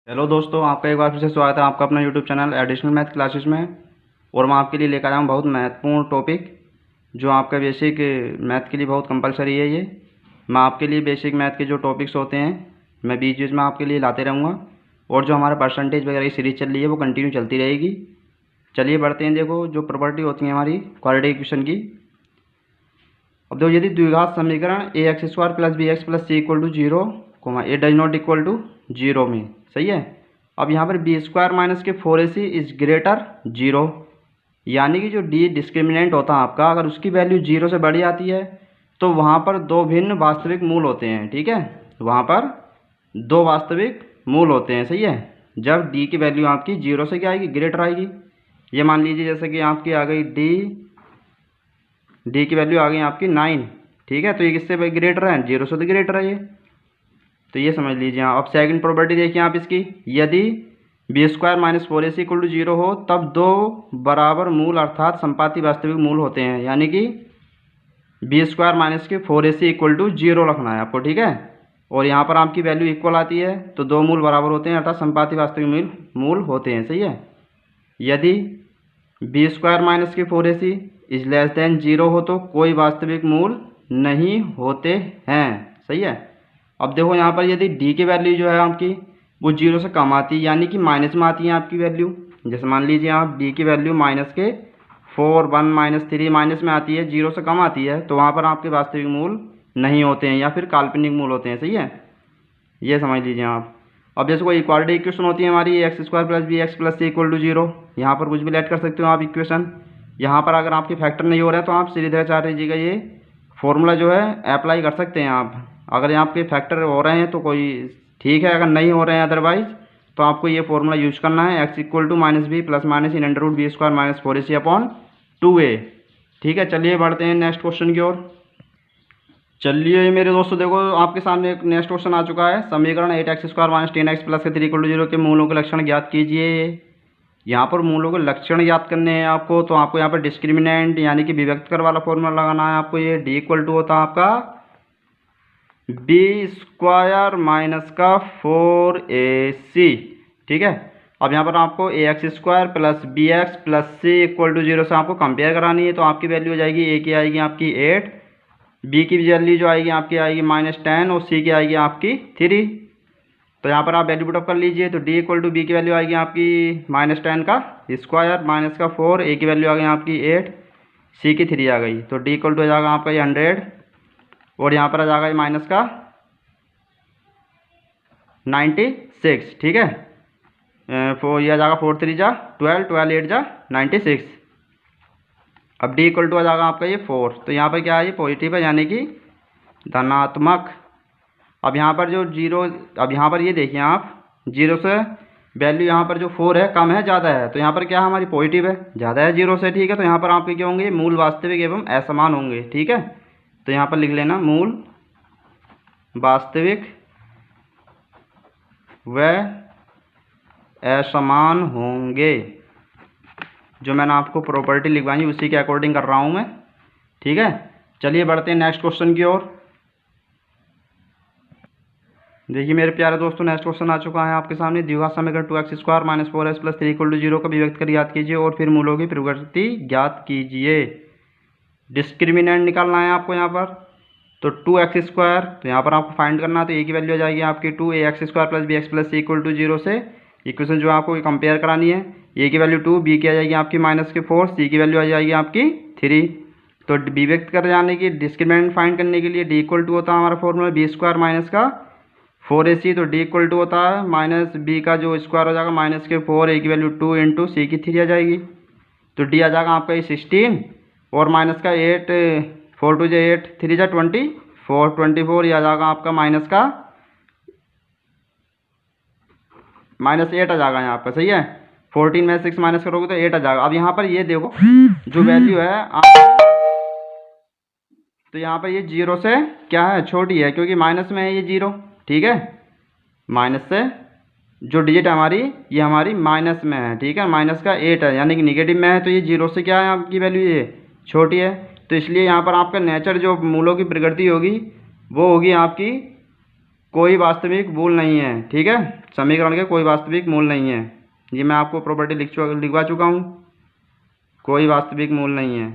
Hello दोस्तों, आपका एक बार फिर से स्वागत है आपका अपना YouTube channel additional math classes में। और मैं आपके लिए लेकर आया हूँ बहुत महत्वपूर्ण टॉपिक जो आपका बेसिक मैथ के लिए बहुत कंपलसरी है। ये मैं आपके लिए बेसिक मैथ के जो टॉपिक्स होते हैं मैं बीच बीच में आपके लिए लाते रहूँगा। और जो हमारा परसेंटेज वगैरह की सीरीज चल रही है वो कंटिन्यू चलती रहेगी। चलिए बढ़ते हैं। देखो, जो प्रॉपर्टी होती है हमारी क्वाड्रेटिक इक्वेशन की। अब देखो, यदि द्विघात समीकरण A X square plus B X plus C equal to zero comma A does not equal to zero में, सही है। अब यहाँ पर बी स्क्वायर माइनस के 4ac इज ग्रेटर जीरो, यानी कि जो डी डिस्क्रिमिनेंट होता है आपका, अगर उसकी वैल्यू जीरो से बड़ी आती है तो वहाँ पर दो भिन्न वास्तविक मूल होते हैं। ठीक है, वहाँ पर दो वास्तविक मूल होते हैं, सही है। जब डी की वैल्यू आपकी जीरो से क्या आएगी, ग्रेटर आएगी। ये मान लीजिए जैसे कि आपकी आ गई डी की वैल्यू आ गई आपकी 9। ठीक है, तो ये किससे ग्रेटर है, जीरो से तो ग्रेटर है ये। तो ये समझ लीजिए आप। अब सेकंड प्रॉपर्टी देखिए आप इसकी, यदि B square minus 4ac equal to zero हो तब दो बराबर मूल अर्थात संपाती वास्तविक मूल होते हैं, यानी कि बी स्क्वायर माइनस के 4ac इक्वल टू जीरो रखना है आपको। ठीक है, और यहाँ पर आपकी वैल्यू इक्वल आती है तो दो मूल बराबर होते हैं अर्थात संपाती वास्तविक मूल होते हैं, सही है। यदि बी स्क्वायर माइनस के 4ac is less than zero हो तो कोई वास्तविक मूल नहीं होते हैं, सही है। अब देखो यहाँ पर यदि डी की वैल्यू जो है आपकी वो जीरो से कम आती है, यानी कि माइनस में आती है आपकी वैल्यू। जैसे मान लीजिए आप डी की वैल्यू माइनस के 4, 1, -3 माइनस में आती है, जीरो से कम आती है, तो वहाँ पर आपके वास्तविक मूल नहीं होते हैं या फिर काल्पनिक मूल होते हैं, सही है। ये समझ लीजिए आप। अब जैसे कोई इक्वालिटी इक्वेशन होती है हमारी X square plus B X plus C equal to zero, यहाँ पर कुछ भी लेट कर सकते हो आप इक्वेशन। यहाँ पर अगर आपके फैक्टर नहीं हो रहे हैं तो आप सीधे चाह लीजिएगा ये फॉर्मूला जो है अप्लाई कर सकते हैं आप। अगर यहाँ आपके फैक्टर हो रहे हैं तो कोई ठीक है, अगर नहीं हो रहे हैं अदरवाइज तो आपको ये फॉर्मूला यूज करना है, X equal to minus B plus minus in under root B square minus 4ac upon 2a। ठीक है, चलिए बढ़ते हैं नेक्स्ट क्वेश्चन की ओर। चलिए मेरे दोस्तों, देखो आपके सामने एक नेक्स्ट क्वेश्चन आ चुका है। समीकरण 8x square minus 10x plus के 3 इक्वल टू जीरो के मूलों के लक्षण ज्ञात कीजिए। यहाँ पर मूलों के लक्षण ज्ञात करने हैं आपको, तो आपको यहाँ पर डिस्क्रिमिनेंट यानी कि विभक्तकर वाला फॉर्मूला लगाना है आपको। ये डी इक्वल टू होता है आपका बी स्क्वायर माइनस का 4ac। ठीक है, अब यहाँ पर आपको A X square plus B X plus C equal to zero से आपको कंपेयर करानी है। तो आपकी वैल्यू हो जाएगी, ए की आएगी आपकी 8, बी की वैल्यू जो आएगी आपकी आएगी -10 और सी की आएगी आपकी 3। तो यहाँ पर आप वैल्यू पुट अप कर लीजिए। तो डी इक्वल टू बी की वैल्यू आएगी आपकी -10 का स्क्वायर माइनस का 4, ए की वैल्यू आ गई आपकी 8, सी की 3 आ गई। तो डी इक्वल टू आ जाएगा आपका ये 100 और यहाँ पर आ जाएगा ये माइनस का 96। ठीक है, फोर यह आ जाएगा 4 3 जा 12, 12 8 जा 96। अब डी इक्वल टू आ जाएगा आपका ये 4। तो यहाँ पर क्या है, ये पॉजिटिव है यानी कि धनात्मक। अब यहाँ पर जो जीरो, अब यहाँ पर ये देखिए आप, जीरो से वैल्यू यहाँ पर जो 4 है कम है ज़्यादा है, तो यहाँ पर क्या है हमारी पॉजिटिव है, ज़्यादा है जीरो से। ठीक है, तो यहाँ पर आपके क्या होंगे, मूल वास्तविक एवं असमान होंगे। ठीक है, तो यहाँ पर लिख लेना मूल वास्तविक व असमान होंगे। जो मैंने आपको प्रॉपर्टी लिखवाई उसी के अकॉर्डिंग कर रहा हूँ मैं। ठीक है, चलिए बढ़ते हैं नेक्स्ट क्वेश्चन की ओर। देखिए मेरे प्यारे दोस्तों, नेक्स्ट क्वेश्चन आ चुका है आपके सामने। द्विघात समीकरण 2x square minus 4s plus 3 equal to zero का विभक्त कर ज्ञात कीजिए और फिर मूलों की प्रवृत्ति ज्ञात कीजिए। डिस्क्रिमिनेंट निकालना है आपको यहाँ पर। तो 2x स्क्वायर, तो यहाँ पर आपको फाइंड करना है। तो ए की वैल्यू आ जाएगी आपकी 2, A X square plus B X plus C equal to zero से इक्वेशन जो आपको कंपेयर करानी है। ए की वैल्यू 2, बी की आ जाएगी आपकी -4, सी की वैल्यू आ जाएगी आपकी 3। तो विभक्त कर जाने की डिस्क्रिमिनेंट फाइंड करने के लिए डी इक्वल टू होता है हमारा फॉर्मूला बी स्क्वायर माइनस का 4ac। तो डी इक्वल टू होता है माइनस बी का जो स्क्वायर हो जाएगा माइनस के 4, ए की वैल्यू 2 इंटू सी की 3 आ जाएगी। तो डी आ जाएगा आपका ये 16 और माइनस का 8, 4 2 जा 8, 3 जा 24, ये आ जाएगा आपका माइनस का -8 आ जाएगा यहाँ पर, सही है। 14 में 6 माइनस करोगे तो 8 आ जाएगा। अब यहाँ पर ये देखो जो वैल्यू है आप, तो यहाँ पर ये जीरो से क्या है, छोटी है, क्योंकि माइनस में है ये जीरो। ठीक है, माइनस से जो डिजिट हमारी ये हमारी माइनस में है। ठीक है, माइनस का 8 है यानी कि निगेटिव में है, तो ये जीरो से क्या है आपकी वैल्यू ये छोटी है। तो इसलिए यहाँ पर आपका नेचर जो मूलों की प्रकृति होगी वो होगी आपकी कोई वास्तविक मूल नहीं है, ठीक है। समीकरण के कोई वास्तविक मूल नहीं है, ये मैं आपको प्रॉपर्टी लिखवा चुका हूँ। कोई वास्तविक मूल नहीं है,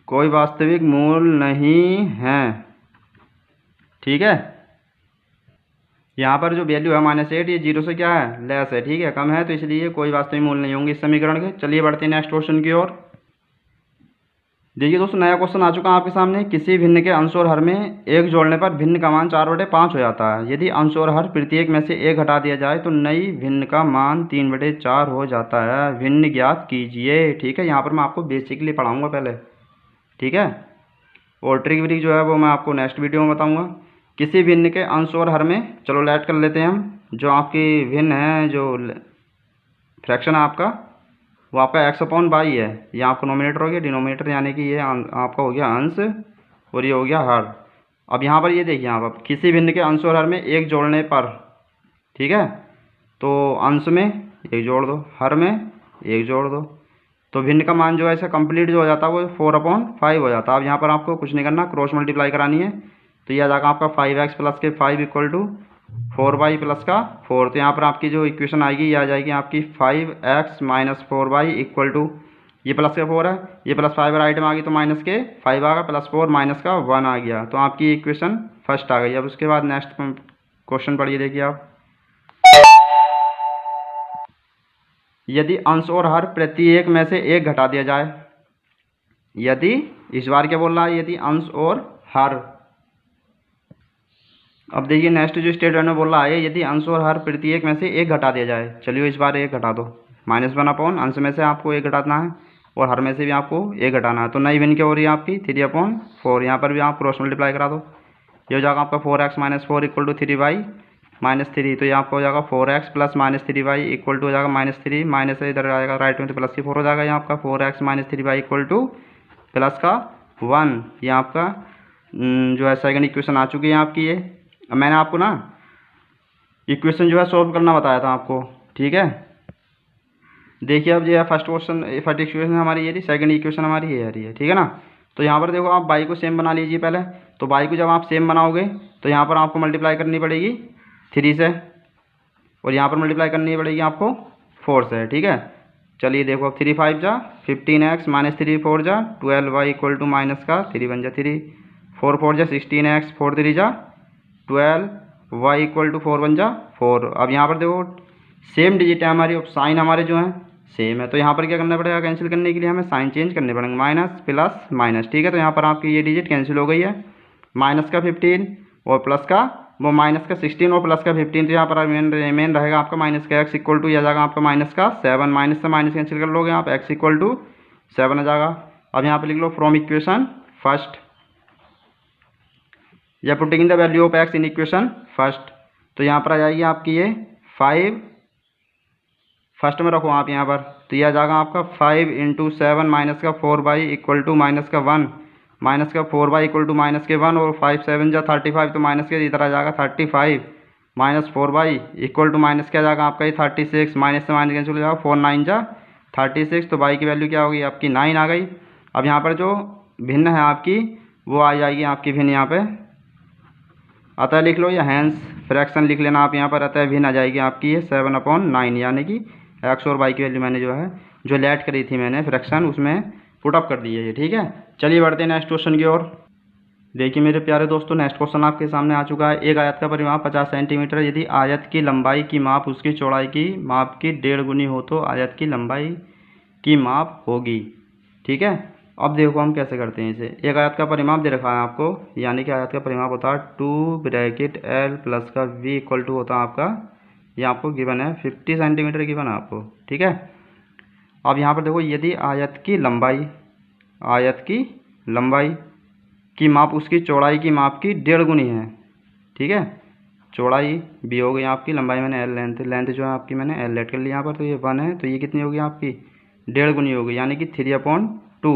कोई वास्तविक मूल नहीं है, ठीक है। यहाँ पर जो वैल्यू है -8, ये 0 से क्या है, लेस है, ठीक है, कम है, तो इसलिए कोई वास्तविक मूल नहीं होंगे इस समीकरण के। चलिए बढ़ते हैं नेक्स्ट क्वेश्चन की ओर। देखिए दोस्तों, नया क्वेश्चन आ चुका है आपके सामने। किसी भिन्न के अंश और हर में एक जोड़ने पर भिन्न का मान 4/5 हो जाता है। यदि अंश और हर प्रत्येक में से एक हटा दिया जाए तो नई भिन्न का मान 3/4 हो जाता है। भिन्न ज्ञात कीजिए, ठीक है। यहाँ पर मैं आपको बेसिकली पढ़ाऊँगा पहले, ठीक है, और ट्रिक व्रिक जो है वो मैं आपको नेक्स्ट वीडियो में बताऊँगा। किसी भिन्न के अंश और हर में, चलो लेट कर लेते हैं हम, जो आपकी भिन्न है, जो फ्रैक्शन है आपका, वो आपका x/y है। ये आपका नोमिनेटर हो गया, डिनोमिनेटर यानी कि ये आपका हो गया अंश और ये हो गया हर। अब यहाँ पर ये देखिए, यहाँ पर किसी भिन्न के अंश और हर में एक जोड़ने पर, ठीक है, तो अंश में एक जोड़ दो, हर में एक जोड़ दो, तो भिन्न का मान जो है इसका कंप्लीट जो हो जाता है वो 4/5 हो जाता है। अब यहाँ पर आपको कुछ नहीं करना, क्रॉस मल्टीप्लाई करानी है, तो यह आ जाएगा आपका 5x + के 5 = 4y + का 4। तो यहाँ पर आपकी जो इक्वेशन आएगी ये आ जाएगी आपकी 5x - 4y = ये प्लस का 4 है, ये +5 राइट में आ गई तो माइनस के 5 आ गया, +4 माइनस का 1 आ गया, तो आपकी इक्वेशन फर्स्ट आ गई। अब उसके बाद नेक्स्ट क्वेश्चन पढ़िए, देखिए आप। यदि अंश और हर प्रत्येक में से एक घटा दिया जाए, यदि, इस बार क्या बोल रहा है, यदि अंश और हर। अब देखिए नेक्स्ट जो स्टेटमेंट में बोल रहा है, यदि अंश और हर प्रत्येक में से एक घटा दिया जाए। चलिए इस बार एक घटा दो, -1/, अंश में से आपको एक घटाना है और हर में से भी आपको एक घटाना है, तो नई भिन्न क्या हो रही है आपकी 3/4। यहाँ पर भी आप क्रॉस मल्टीप्लाई करा दो, ये हो जाएगा आपका 4x - 4 = 3y - 3, तो ये आपको हो जाएगा 4x + -3y = हो जाएगा -3, माइनस इधर आ जाएगा राइट में तो प्लस की 4 हो जाएगा, यहाँ आपका 4x - 3y = प्लस का 1। ये आपका जो है सेकंड इक्वेशन आ चुकी है आपकी ये। अब मैंने आपको ना इक्वेशन जो है सॉल्व करना बताया था आपको, ठीक है। देखिए अब जो है फर्स्ट इक्वेशन हमारी ये रही, सेकंड इक्वेशन हमारी ये रही है, ठीक है ना। तो यहाँ पर देखो आप बाई को सेम बना लीजिए पहले। तो बाई को जब आप सेम बनाओगे तो यहाँ पर आपको मल्टीप्लाई करनी पड़ेगी 3 से, और यहाँ पर मल्टीप्लाई करनी पड़ेगी आपको 4 से, ठीक है। चलिए देखो, अब 3 × 5 = 15x - 3 × 4 = 12y = माइनस का 3 बन जा 3, 4 × 4 = 16x, 4 × 3 = 12y = 4 बन जा 4। अब यहाँ पर देखो सेम डिजिट है हमारी, अब साइन हमारे जो हैं सेम है, तो यहाँ पर क्या करना पड़ेगा, कैंसिल करने के लिए हमें साइन चेंज करने पड़ेंगे, माइनस प्लस माइनस, ठीक है। तो यहाँ पर आपकी ये डिजिट कैंसिल हो गई है, माइनस का 15 और प्लस का वो माइनस का 16 और प्लस का 15, तो यहाँ पर रिमेन रहेगा आपका माइनस का x = यह जाएगा आपका माइनस का 7, माइनस से माइनस कैंसिल कर लोगे आप, x = 7 आ जाएगा। अब यहाँ पर लिख लो फ्रॉम इक्वेशन फर्स्ट, या putting the value of x in equation first, तो यहाँ पर आ जाएगी आपकी ये 5, फर्स्ट में रखो आप यहाँ पर, तो यह आ जाएगा आपका 5 × 7 माइनस का 4y = माइनस का 1, माइनस का 4y = माइनस के 1, और 5 × 7 = 35, तो माइनस के इधर आ जाएगा 35 - 4y = माइनस क्या जाएगा आपका ये 36, माइनस से माइनस कैंसिल हो जाएगा, 4 × 9 = 36, तो y की वैल्यू क्या होगी आपकी 9 आ गई। अब यहाँ पर जो भिन्न है आपकी वो आ जाएगी आपकी भिन्न यहाँ पे, अतः लिख लो, या हैंस फ्रैक्शन लिख लेना आप यहाँ पर, अतः भिन्न आ जाएगी आपकी ये 7/9, यानी कि x और y की वैल्यू मैंने जो लेट करी थी मैंने फ्रैक्शन, उसमें पुट अप कर दी है ये, ठीक है। चलिए बढ़ते हैं नेक्स्ट क्वेश्चन की ओर। देखिए मेरे प्यारे दोस्तों, नेक्स्ट क्वेश्चन आपके सामने आ चुका है। एक आयत का परिमाप 50 सेंटीमीटर, यदि आयत की लंबाई की माप उसकी चौड़ाई की माप की 1.5 गुनी हो तो आयत की लंबाई की माप होगी, ठीक है। अब देखो हम कैसे करते हैं इसे। एक आयत का परिमाप दे रखा है आपको, यानी कि आयत का परिमाप होता है 2 + का v = होता है आपका, ये आपको गिवन है 50 सेंटीमीटर गिवन है आपको, ठीक है। अब यहाँ पर देखो, यदि आयत की लंबाई की माप उसकी चौड़ाई की माप की 1.5 गुनी है, ठीक है। चौड़ाई b हो गई आपकी, लंबाई मैंने l, लेंथ जो है आपकी मैंने l लेट कर ली यहाँ पर, तो ये 1 है, तो ये कितनी होगी आपकी 1.5 गुनी होगी, यानी कि 3/2।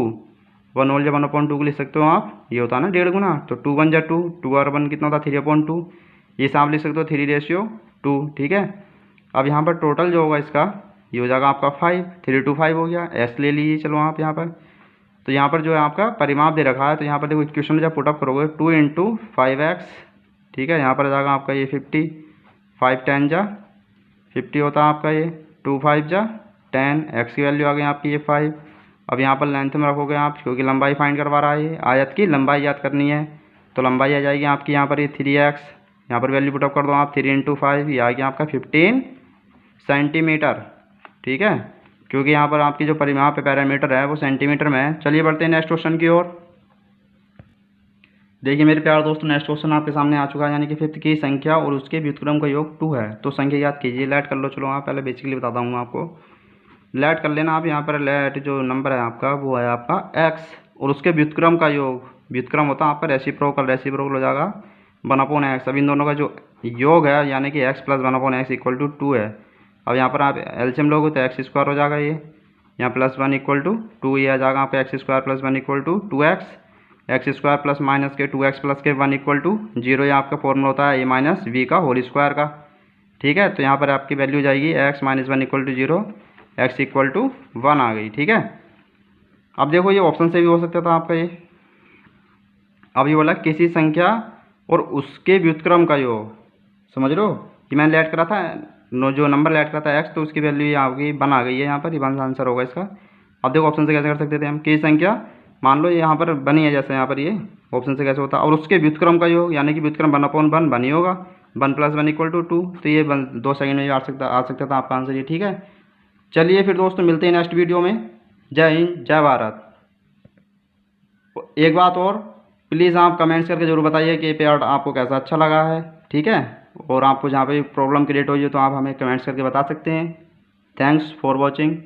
1 होल 1/2 को लिख सकते हो आप, ये होता है ना 1.5 गुना, तो 2 × 1 = 2, 2 और 1 कितना होता है 3/2, ये हिसाब लिख सकते हो 3:2, ठीक है। अब यहाँ पर टोटल जो होगा इसका ये हो जाएगा आपका 5, 3 × 2 = 5 हो गया, s ले लीजिए चलो आप यहाँ पर, तो यहाँ पर जो है आपका परिमाप दे रखा है, तो यहाँ पर देखो इक्वेशन में जब पुटअप करोगे 2 इंटू 5x, ठीक है, यहाँ पर आ जाएगा आपका ये 50, 5 10 जा 50 होता है आपका ये, 2 5 जा 10, x की वैल्यू आ गई आपकी ये 5। अब यहाँ पर लेंथ में रखोगे आप, क्योंकि लंबाई फाइंड करवा रहा है ये, आयत की लंबाई याद करनी है, तो लंबाई आ जाएगी आपकी यहाँ पर ये 3x, यहाँ पर वैल्यू पुटअप कर दो आप, 3 इंटू 5, ये आ गया आपका 15 सेंटीमीटर, ठीक है, क्योंकि यहाँ पर आपकी जो परिमाप पैरामीटर है वो सेंटीमीटर में है। चलिए बढ़ते हैं नेक्स्ट क्वेश्चन की ओर। देखिए मेरे प्यारे दोस्तों, नेक्स्ट क्वेश्चन आपके सामने आ चुका है, यानी कि 5th की संख्या और उसके व्युत्क्रम का योग 2 है। तो संख्या याद कीजिए, लेट कर लो। चलो आप पहले बेसिकली बताता हूँ आपको, लेट कर लेना आप। यहाँ पर लेट जो नंबर है आपका वो है आपका x, और उसके व्युत्क्रम का योग, व्युत्क्रम होता है आपका रेसिप्रोकल, रेसिप्रोकल हो जाएगा 1/x। अब इन दोनों का जो योग है यानी कि x + 1/x = 2 है। अब यहाँ पर आप एलसीएम लोगे तो x² हो जाएगा, ये यहाँ +1 = 2, ये आ जाएगा आपका x² + 1 = 2x, x² plus minus के 2x प्लस के 1 = 0, ये आपका फॉर्मूला होता है a - v का होल स्क्वायर का, ठीक है। तो यहाँ पर आपकी वैल्यू जाएगी x - 1 = 0, x = 1 आ गई, ठीक है। अब देखो ये ऑप्शन से भी हो सकता था आपका ये। अब ये बोला किसी संख्या और उसके व्युत्क्रम का योग, समझ लो कि मैंने लेट करा था, जो नंबर लेट करा था x, तो उसकी वैल्यू ये आपकी 1 आ गई है, यहाँ पर 1 आंसर होगा इसका। अब देखो ऑप्शन से कैसे कर सकते थे हम, किसी संख्या मान लो यहाँ पर बनी है, जैसे यहाँ पर ये ऑप्शन से कैसे होता है, और उसके व्युत्क्रम का योग, यानी कि व्युत्क्रम 1/1 बन ही होगा, 1 + 1 = 2, तो ये 2 सेकंड में आ सकता था आपका आंसर ये, ठीक है। चलिए फिर दोस्तों मिलते हैं नेक्स्ट वीडियो में। जय हिंद, जय भारत। एक बात और, प्लीज़ आप कमेंट्स करके ज़रूर बताइए कि ये पार्ट आपको कैसा अच्छा लगा है, ठीक है, और आपको जहाँ पे प्रॉब्लम क्रिएट हुई है तो आप हमें कमेंट्स करके बता सकते हैं। Thanks for watching.